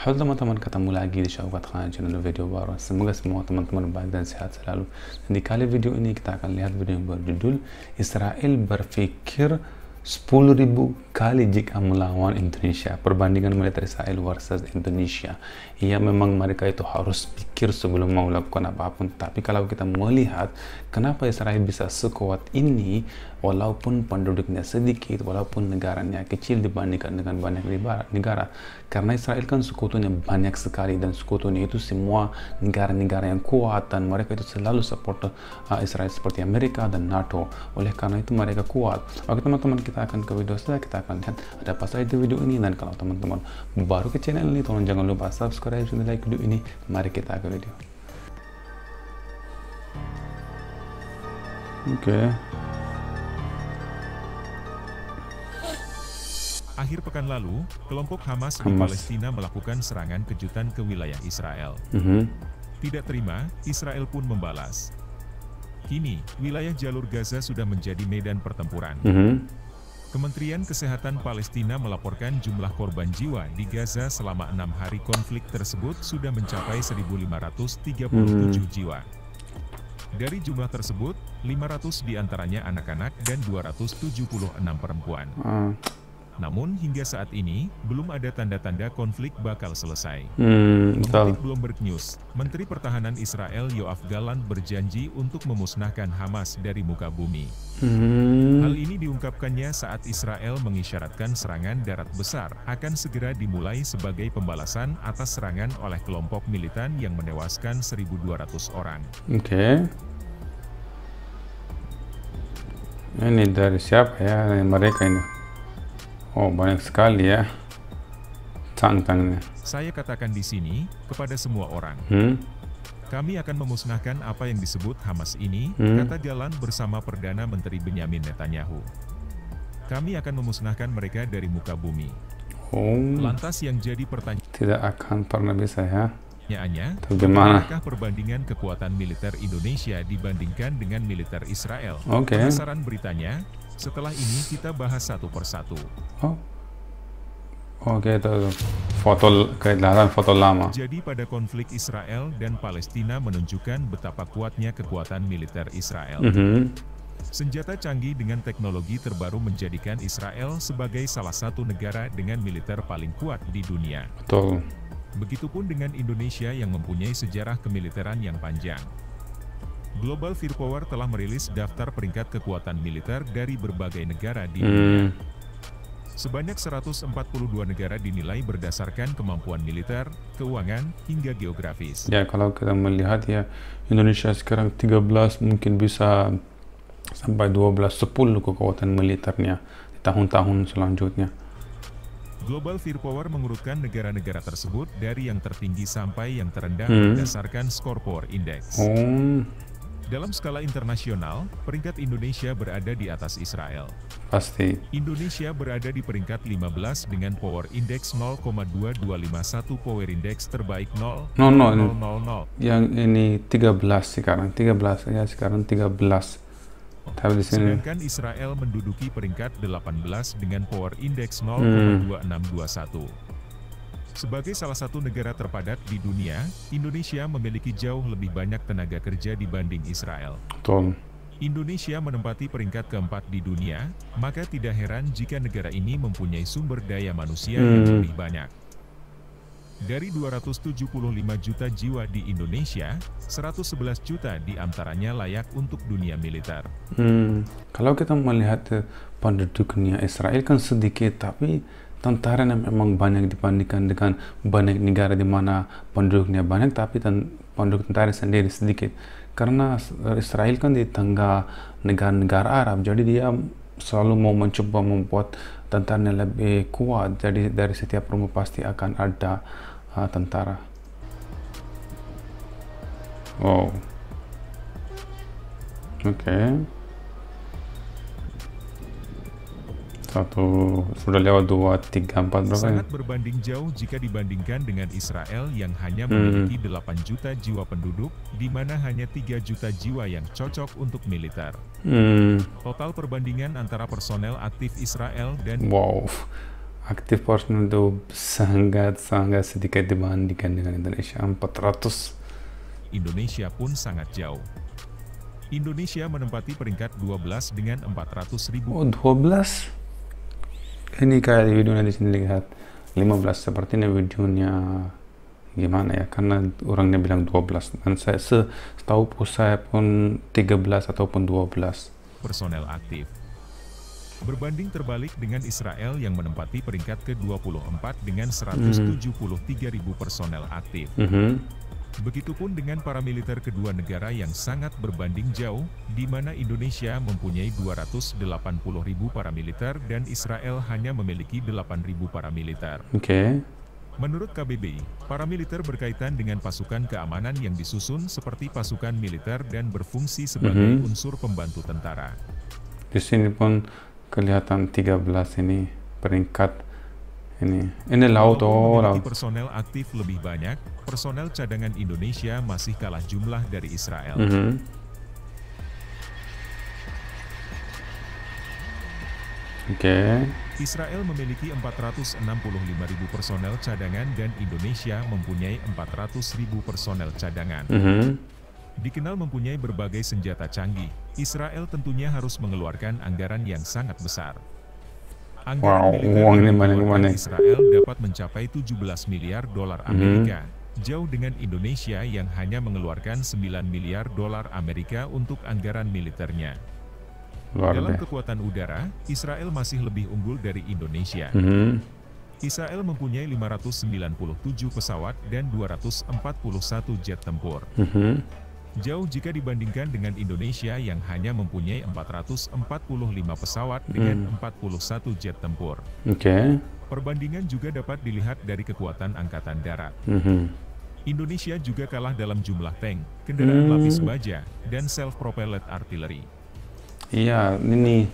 Halo teman-teman, ketemu lagi di Syaukat Khan channel video baru. Semoga semua teman-teman baik dan sehat selalu. Dan di kali video ini kita akan lihat video yang berjudul Israel berpikir 10.000 kali jika melawan Indonesia. Perbandingan militer Israel versus Indonesia. Ya, memang mereka itu harus pikir sebelum mau melakukan apapun. Tapi kalau kita melihat kenapa Israel bisa sekuat ini, walaupun penduduknya sedikit, walaupun negaranya kecil dibandingkan dengan banyak negara. Karena Israel kan sekutunya banyak sekali, dan sekutunya itu semua negara-negara yang kuat, dan mereka itu selalu support Israel seperti Amerika dan NATO. Oleh karena itu mereka kuat. Oke teman-teman, kita akan ke video selanjutnya. Kita akan lihat ada apa saja di video ini. Dan kalau teman-teman baru ke channel ini, tolong jangan lupa subscribe dan like video ini. Mari kita ke video. Oke. Akhir pekan lalu, kelompok Hamas di Palestina melakukan serangan kejutan ke wilayah Israel. Tidak terima, Israel pun membalas. Kini, wilayah jalur Gaza sudah menjadi medan pertempuran. Kementerian Kesehatan Palestina melaporkan jumlah korban jiwa di Gaza selama 6 hari konflik tersebut sudah mencapai 1.537 jiwa. Dari jumlah tersebut, 500 diantaranya anak-anak dan 276 perempuan. Namun hingga saat ini, belum ada tanda-tanda konflik bakal selesai. Mengutip Bloomberg News, Menteri Pertahanan Israel Yoav Gallant berjanji untuk memusnahkan Hamas dari muka bumi. Hal ini diungkapkannya saat Israel mengisyaratkan serangan darat besar akan segera dimulai sebagai pembalasan atas serangan oleh kelompok militan yang menewaskan 1.200 orang. Oke. Ini dari siapa ya mereka ini? Oh, banyak sekali ya tantangnya. Saya katakan di sini kepada semua orang, kami akan memusnahkan apa yang disebut Hamas ini, kata Gallant bersama Perdana Menteri Benyamin Netanyahu. Kami akan memusnahkan mereka dari muka bumi. Lantas yang jadi pertanyaan, tidak akan pernah bisa ya. Bagaimanakah perbandingan kekuatan militer Indonesia dibandingkan dengan militer Israel? Penasaran beritanya? Setelah ini kita bahas satu persatu. Oke, itu kelihatan foto lama. Jadi pada konflik Israel dan Palestina menunjukkan betapa kuatnya kekuatan militer Israel. Senjata canggih dengan teknologi terbaru menjadikan Israel sebagai salah satu negara dengan militer paling kuat di dunia. Betul. Begitupun dengan Indonesia yang mempunyai sejarah kemiliteran yang panjang. Global Firepower telah merilis daftar peringkat kekuatan militer dari berbagai negara di dunia. Sebanyak 142 negara dinilai berdasarkan kemampuan militer, keuangan, hingga geografis. Ya, kalau kita melihat ya, Indonesia sekarang 13, mungkin bisa sampai 12, 10 kekuatan militernya di tahun-tahun selanjutnya. Global Firepower mengurutkan negara-negara tersebut dari yang tertinggi sampai yang terendah berdasarkan skor Power Index. Dalam skala internasional, peringkat Indonesia berada di atas Israel. Pasti. Indonesia berada di peringkat 15 dengan Power Index 0,2251, Power Index terbaik 0,000. Yang ini 13 sekarang, 13 ya, sekarang 13. Tapi di sini. Sedangkan Israel menduduki peringkat 18 dengan Power Index 0,2621. Sebagai salah satu negara terpadat di dunia, Indonesia memiliki jauh lebih banyak tenaga kerja dibanding Israel. Betul. Indonesia menempati peringkat keempat di dunia, maka tidak heran jika negara ini mempunyai sumber daya manusia yang lebih banyak. Dari 275 juta jiwa di Indonesia, 111 juta diantaranya layak untuk dunia militer. Kalau kita melihat penduduknya, Israel kan sedikit, tapi tentara yang memang banyak dibandingkan dengan banyak negara di mana penduduknya banyak, tapi penduduk tentara sendiri sedikit. Karena Israel kan di tengah negara-negara Arab, jadi dia selalu mau mencoba membuat tentaranya lebih kuat. Jadi dari setiap rumah pasti akan ada tentara. Oke. Sudah lewat 2, 3, 4 berapa? Sangat berbanding jauh jika dibandingkan dengan Israel yang hanya memiliki 8 juta jiwa penduduk, di mana hanya 3 juta jiwa yang cocok untuk militer. Total perbandingan antara personel aktif Israel dan aktif personel itu sangat sedikit dibandingkan dengan Indonesia, 400. Indonesia pun sangat jauh. Indonesia menempati peringkat 12 dengan 400.000. Oh, 12. Ini kayak di videonya di sini lihat 15, sepertinya videonya gimana ya, karena orangnya bilang 12 dan saya setahu saya pun 13 ataupun 12 personel aktif. Berbanding terbalik dengan Israel yang menempati peringkat ke-24 dengan 173.000 personel aktif. Begitupun dengan paramiliter kedua negara yang sangat berbanding jauh, di mana Indonesia mempunyai 280.000 paramiliter dan Israel hanya memiliki 8.000 paramiliter. Menurut KBBI, paramiliter berkaitan dengan pasukan keamanan yang disusun seperti pasukan militer dan berfungsi sebagai unsur pembantu tentara. Di sini pun kelihatan 13 ini peringkat ini laut. Personel aktif lebih banyak, personel cadangan Indonesia masih kalah jumlah dari Israel. Israel memiliki 465.000 personel cadangan dan Indonesia mempunyai 400.000 personel cadangan. Dikenal mempunyai berbagai senjata canggih, Israel tentunya harus mengeluarkan anggaran yang sangat besar. Anggaran militer Israel dapat mencapai 17 miliar dolar Amerika, jauh dengan Indonesia yang hanya mengeluarkan 9 miliar dolar Amerika untuk anggaran militernya. Dalam kekuatan udara, Israel masih lebih unggul dari Indonesia. Israel mempunyai 597 pesawat dan 241 jet tempur. Jauh jika dibandingkan dengan Indonesia yang hanya mempunyai 445 pesawat dengan 41 jet tempur. Perbandingan juga dapat dilihat dari kekuatan angkatan darat. Indonesia juga kalah dalam jumlah tank, kendaraan lapis baja, dan self-propelled artillery. Iya, ini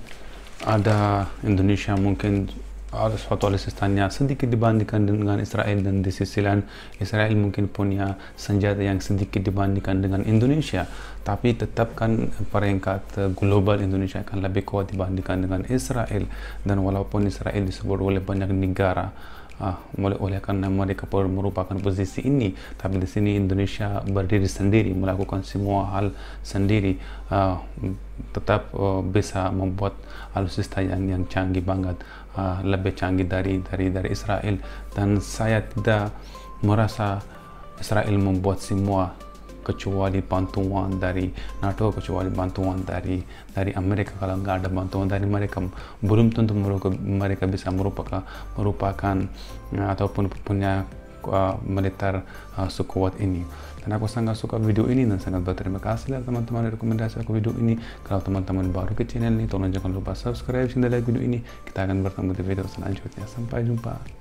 ada Indonesia mungkin ada suatu alutsistanya sedikit dibandingkan dengan Israel, dan di sisi lain Israel mungkin punya senjata yang sedikit dibandingkan dengan Indonesia, tapi tetap kan peringkat global Indonesia akan lebih kuat dibandingkan dengan Israel. Dan walaupun Israel disebut oleh banyak negara oleh karena mereka merupakan posisi ini, tapi di sini Indonesia berdiri sendiri, melakukan semua hal sendiri, tetap bisa membuat alutsista yang canggih banget, lebih canggih dari Israel. Dan saya tidak merasa Israel membuat semua, kecuali bantuan dari NATO, kecuali bantuan dari Amerika. Kalau nggak ada bantuan dari mereka, belum tentu mereka bisa merupakan ataupun punya militer sekuat ini. Dan aku sangat suka video ini dan sangat berterima kasih teman-teman rekomendasi aku video ini. Kalau teman-teman baru ke channel ini, tolong jangan lupa subscribe dan like video ini. Kita akan bertemu di video selanjutnya. Sampai jumpa.